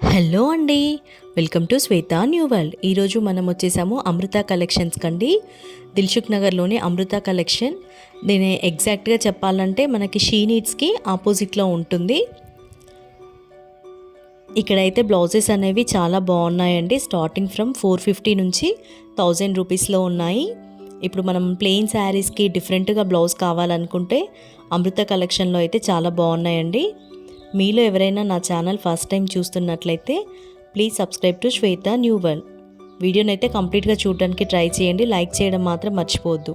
Hello అండి, welcome to Shweta new world. ఈరోజు మనం వచ్చేసాము అమృత కలెక్షన్స్ కండి. దిల్సుఖ్ నగర్లోని అమృత కలెక్షన్. దీని ఎగ్జాక్ట్గా చెప్పాలంటే మనకి షీ నీడ్స్కి ఆపోజిట్లో ఉంటుంది. ఇక్కడైతే బ్లౌజెస్ అనేవి చాలా బాగున్నాయండి. స్టార్టింగ్ ఫ్రమ్ 450 నుంచి 1000 రూపీస్లో ఉన్నాయి. ఇప్పుడు మనం ప్లెయిన్ శారీస్కి డిఫరెంట్గా బ్లౌజ్ కావాలనుకుంటే అమృత కలెక్షన్లో అయితే చాలా బాగున్నాయండి. మీలో ఎవరైనా నా ఛానల్ ఫస్ట్ టైం చూస్తున్నట్లయితే please subscribe to Shweta new world. వీడియోని అయితే కంప్లీట్గా చూడడానికి ట్రై చేయండి. లైక్ చేయడం మాత్రం మర్చిపోవద్దు.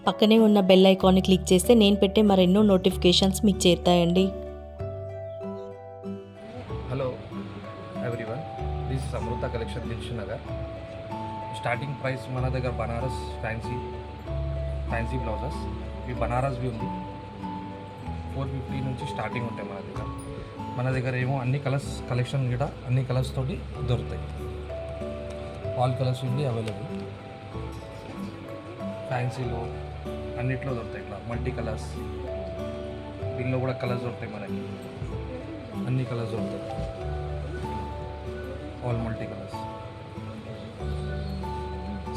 పక్కనే ఉన్న బెల్ ఐకాన్ని క్లిక్ చేస్తే నేను పెట్టే మరెన్నో నోటిఫికేషన్స్ మీకు చేరుతాయండి. Hello everyone, this is Amrita collection Dilsukhnagar. Starting price మన దగ్గర బనారస్ ఫ్యాన్సీ బ్లౌజెస్, ఇవి బనారస్వి ఉంది. 450 నుంచి స్టార్టింగ్ ఉంటాయి మన దగ్గర ఏమో అన్ని కలర్స్ కలెక్షన్ కూడా అన్ని కలర్స్ తోటి దొరుకుతాయి. ఆల్ కలర్స్ ఉంది అవైలబుల్. ఫ్యాన్సీలో అన్నిట్లో దొరుకుతాయి. ఇట్లా మల్టీ కలర్స్, దీనిలో కూడా కలర్స్ దొరుకుతాయి. మనకి అన్ని కలర్స్ దొరుకుతాయి. All multi colours.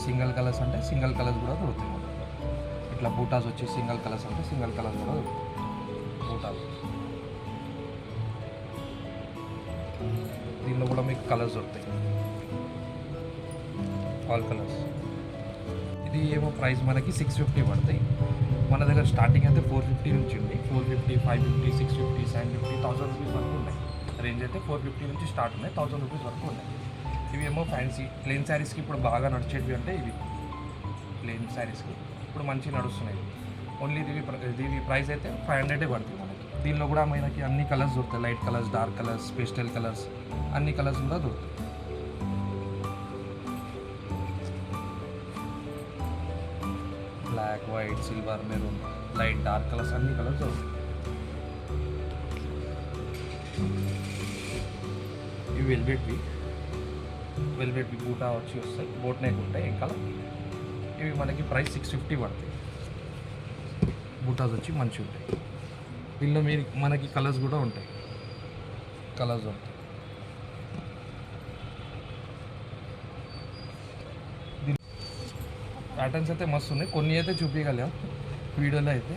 Single colours అంటే సింగిల్ కలర్స్ కూడా దొరుకుతాయి. ఇట్లా బూటాస్ వచ్చి సింగిల్ కలర్స్ అంటే సింగిల్ కలర్స్ కూడా దొరుకుతాయి. బూటాస్ దీనిలో కూడా మీకు కలర్స్ దొరుకుతాయి. All colours. ఇది ఏమో ప్రైస్ మనకి 650 పడతాయి. మన దగ్గర స్టార్టింగ్ అయితే 450 నుంచి ఉంది. 450, 550, 650, 750, 1000 రూపీస్ వరకు ఉన్నాయి. రేంజ్ అయితే 450 నుంచి స్టార్ట్ ఉన్నాయి, 1000 రూపీస్ వరకు ఉన్నాయి. ఇవి ఏమో ఫ్యాన్సీ ప్లెయిన్ శారీస్కి ఇప్పుడు బాగా నడిచేటివి అంటే ఇవి ప్లెయిన్ శారీస్కి ఇప్పుడు మంచిగా నడుస్తున్నాయి. ఓన్లీ దీని ప్రైస్ అయితే 500 పడుతుంది మనకి. దీనిలో కూడా మనకి అన్ని కలర్స్ దొరుకుతాయి. Light colours, dark colours, pastel colours, అన్ని కలర్స్ కూడా దొరుకుతాయి. Black, white, silver, maroon, light, dark colours, అన్ని కలర్స్ దొరుకుతాయి. ఇవి వెల్వెట్వి బూటా వచ్చి వస్తాయి. బోట్ నెక్ ఉంటాయి ఇంకా. ఇవి మనకి ప్రైస్ 650 పడతాయి. బూటాస్ వచ్చి మంచిగా ఉంటాయి. దీనిలో మనకి కలర్స్ కూడా ఉంటాయి. కలర్స్ ఉంటాయి. ప్యాటర్న్స్ అయితే మస్తు ఉన్నాయి. కొన్ని అయితే చూపించగలేం వీడియోలో అయితే.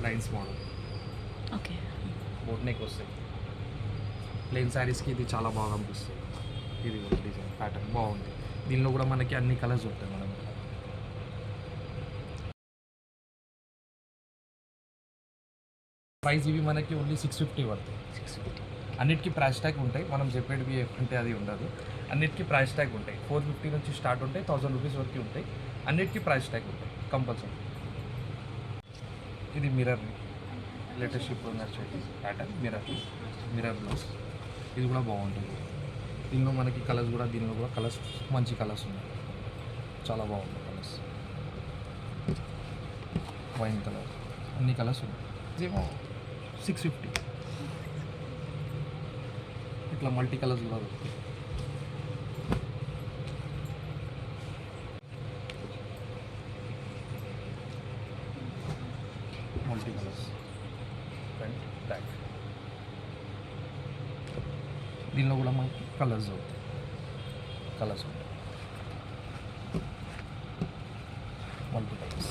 Lines model, okay, boat neck వస్తాయి. ప్లెయిన్ శారీస్కి ఇది చాలా బాగా అనిపిస్తుంది. ఇది డిజైన్ ప్యాటర్న్ బాగుంది. దీనిలో కూడా మనకి అన్ని కలర్స్ ఉంటాయి. మనం ప్రైస్ ఇవి మనకి ఓన్లీ 650 పడతాయి. 650 అన్నిటికీ ప్రైస్ ట్యాగ్ ఉంటాయి. మనం చెప్పేటివి అంటే అది ఉండదు. అన్నిటికీ ప్రైస్ ట్యాగ్ ఉంటాయి. 450 నుంచి స్టార్ట్ ఉంటాయి, 1000 రూపీస్ వరకు ఉంటాయి. అన్నిటికీ ప్రైస్ ట్యాగ్ ఉంటాయి కంపల్సరీ. ఇది మిర్రర్, లేటెస్ట్ ఇప్పుడు నడిచేది ప్యాటర్న్ మిర్రర్ బ్లౌజ్. ఇది కూడా బాగుంటుంది. దీనిలో మనకి కలర్స్ కూడా కలర్స్ మంచి కలర్స్ ఉన్నాయి. చాలా బాగుంటాయి కలర్స్. వైన్ కలర్, అన్ని కలర్స్ ఉన్నాయి. ఇదేమో 650. ఇట్లా మల్టీ కలర్స్ కూడా దొరుకుతాయి. Multi colours, front back. దీనిలో కూడా మనకి కలర్స్ దొరుకుతాయి. కలర్స్ ఉంటాయి. Multi colours.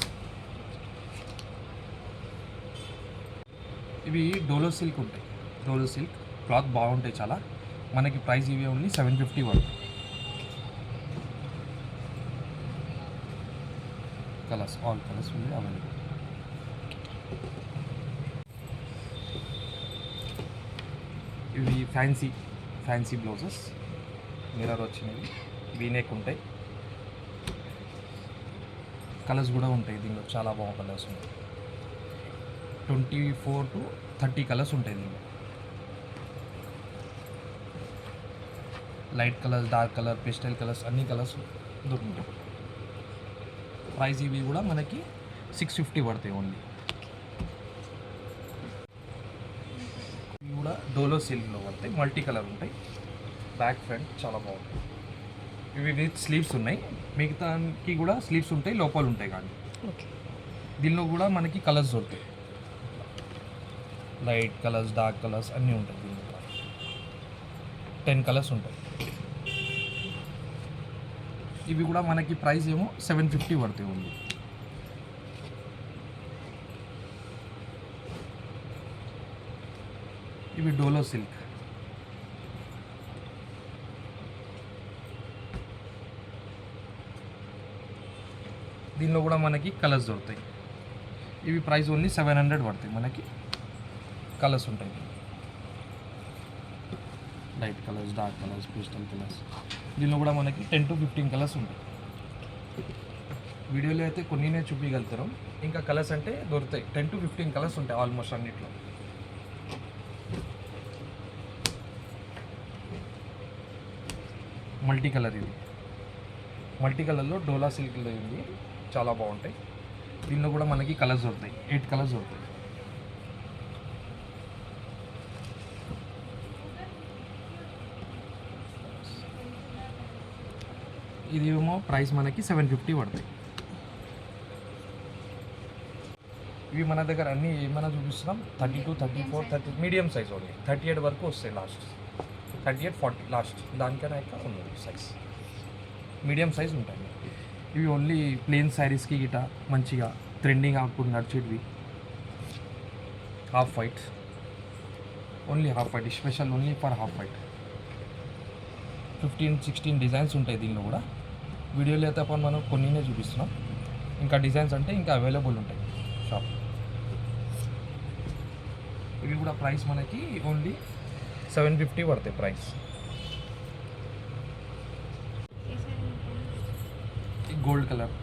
ఇవి డోలో సిల్క్ ఉంటాయి. డోలో సిల్క్ క్లాత్ బాగుంటాయి చాలా. మనకి ప్రైస్ ఇవి ఓన్లీ 750 పడుతుంది. కలర్స్, ఆల్ కలర్స్ ఉంది అవైలబుల్. ఇవి ఫ్యాన్సీ బ్లౌజెస్, మిర్రర్ వచ్చినవి, వీనెక్ ఉంటాయి. కలర్స్ కూడా ఉంటాయి. దీనిలో చాలా బాగా కలర్స్ ఉంటాయి. 24 to 30 కలర్స్ ఉంటాయి దీనిలో. Light colours, dark colour, pastel colours, అన్ని కలర్స్ దొరుకుతాయి. ప్రైస్ ఇవి కూడా మనకి 650 పడతాయి ఓన్లీ. ఇవి కూడా డోలో సిల్క్లో పడతాయి. మల్టీ కలర్ ఉంటాయి. బ్యాక్ ఫ్రంట్ చాలా బాగుంటాయి. ఇవి విత్ స్లీవ్స్ ఉన్నాయి. మిగతాకి కూడా స్లీవ్స్ ఉంటాయి, లోపల ఉంటాయి. కానీ ఓకే, దీనిలో కూడా మనకి కలర్స్ దొరుకుతాయి. లైట్ కలర్స్, డార్క్ కలర్స్ అన్నీ ఉంటాయి దీంట్లో. 10 కలర్స్ ఉంటాయి. ఇవి కూడా మనకి ప్రైస్ ఏమో 750 పడతాయి ఓన్లీ. ఇవి డోలో సిల్క్. దీనిలో కూడా మనకి కలర్స్ దొరుకుతాయి. ఇవి ప్రైస్ ఓన్లీ 700 పడతాయి. మనకి కలర్స్ ఉంటాయి. Light colours, dark colours, pastel colours. దీనిలో కూడా మనకి 10 to 15 కలర్స్ ఉంటాయి. వీడియోలో అయితే కొన్నినే చూపించగలుగుతారు. ఇంకా కలర్స్ అంటే దొరుకుతాయి. 10 to 15 కలర్స్ ఉంటాయి ఆల్మోస్ట్ అన్నిట్లో. మల్టీ కలర్ ఇది. మల్టీ కలర్లో డోలా సిల్క్లో ఇది చాలా బాగుంటాయి. దీనిలో కూడా మనకి కలర్స్ దొరుకుతాయి. 8 కలర్స్ దొరుకుతాయి. ఇది ఏమో ప్రైస్ మనకి 750 పడతాయి. ఇవి మన దగ్గర అన్నీ ఏమైనా చూపిస్తున్నాం 32, 34, 30 మీడియం సైజ్ ఓన్లీ. 38 వరకు వస్తాయి లాస్ట్. 38, 40 లాస్ట్. దానికైనా ఎక్కువ ఉన్నది సైజ్. మీడియం సైజ్ ఉంటాయి. ఇవి ఓన్లీ ప్లెయిన్ శారీస్కి గిట మంచిగా ట్రెండింగ్ అవుతుంది నడిచేటివి. Half white, only half white, special only for half white. 15-16 designs ఉంటాయి దీనిలో కూడా. వీడియోలో అయితే మనం కొన్నినే చూపిస్తున్నాం. ఇంకా డిజైన్స్ అంటే ఇంకా అవైలబుల్ ఉంటాయి షాప్. ఇవి కూడా ప్రైస్ మనకి ఓన్లీ 750 పడతాయి ప్రైస్. గోల్డ్ కలర్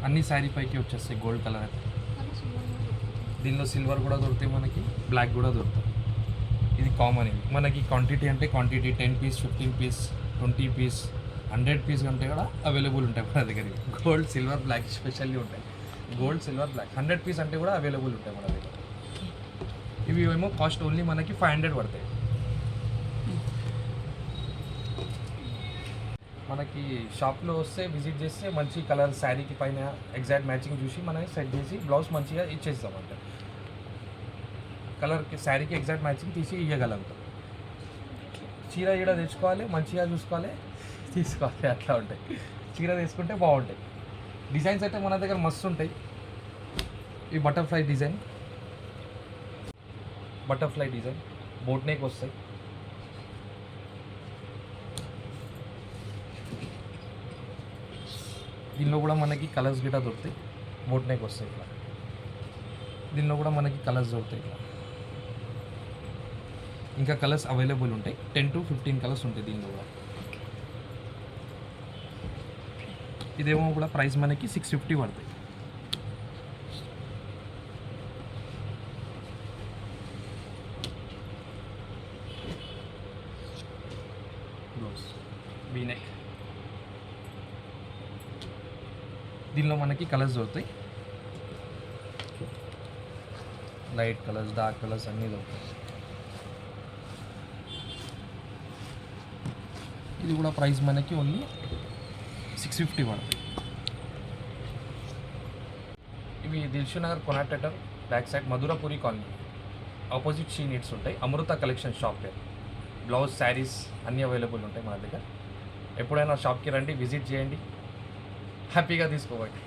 అన్ని శారీ పైకి వచ్చేస్తాయి. గోల్డ్ కలర్ అయితే దీనిలో సిల్వర్ కూడా దొరుకుతాయి మనకి, బ్లాక్ కూడా దొరుకుతాయి. ఇది కామన్. ఇది మనకి క్వాంటిటీ అంటే quantity 10 piece, 15 piece, 20 piece, 100 piece కంటే కూడా అవైలబుల్ ఉంటాయి మన దగ్గర. గోల్డ్, సిల్వర్, బ్లాక్ స్పెషల్లీ ఉంటాయి. గోల్డ్, సిల్వర్, బ్లాక్ 100 పీస్ అంటే కూడా అవైలబుల్ ఉంటాయి మన దగ్గర. ఇవి ఏమో కాస్ట్ ఓన్లీ మనకి 500 పడతాయి. మనకి షాప్లో వస్తే విజిట్ చేస్తే మంచి కలర్ శారీకి పైన ఎగ్జాక్ట్ మ్యాచింగ్ చూసి మనం సెట్ చేసి బ్లౌజ్ మంచిగా ఇచ్చేస్తాం. అంటే కలర్కి శారీకి ఎగ్జాక్ట్ మ్యాచింగ్ తీసి ఇవ్వగలుగుతాం. చీర ఈడ తెచ్చుకోవాలి, మంచిగా చూసుకోవాలి, తీసుకోవాలి. అట్లా ఉంటాయి. చీర తీసుకుంటే బాగుంటాయి. డిజైన్స్ అయితే మన దగ్గర మస్తు ఉంటాయి. ఈ బటర్ఫ్లై డిజైన్, బోట్ నెక్ వస్తాయి. దీనిలో కూడా మనకి కలర్స్ గిటా దొరుకుతాయి. బోట్ నెక్ వస్తాయి ఇట్లా. దీనిలో కూడా మనకి కలర్స్ దొరుకుతాయి ఇట్లా. ఇంకా కలర్స్ అవైలబుల్ ఉంటాయి. 10 to 15 కలర్స్ ఉంటాయి దీనిలో కూడా. ఇదేమో కూడా ప్రైస్ మనకి 650 పడతాయి. వీనెక్. దీనిలో మనకి కలర్స్ దొరుకుతాయి. లైట్ కలర్స్, డార్క్ కలర్స్ అన్నీ దొరుకుతాయి. ఇది కూడా ప్రైస్ మనకి ఓన్లీ 650 పడతాయి. ఇవి Dilsukhnagar Konark theatre back side Madhurapuri colony opposite she needs ఉంటాయి. అమృత కలెక్షన్ షాప్ పేరు. బ్లౌజ్, శారీస్ అన్నీ అవైలబుల్ ఉంటాయి మన దగ్గర. ఎప్పుడైనా షాప్కి రండి, విజిట్ చేయండి, హ్యాపీగా తీసుకోవాలి.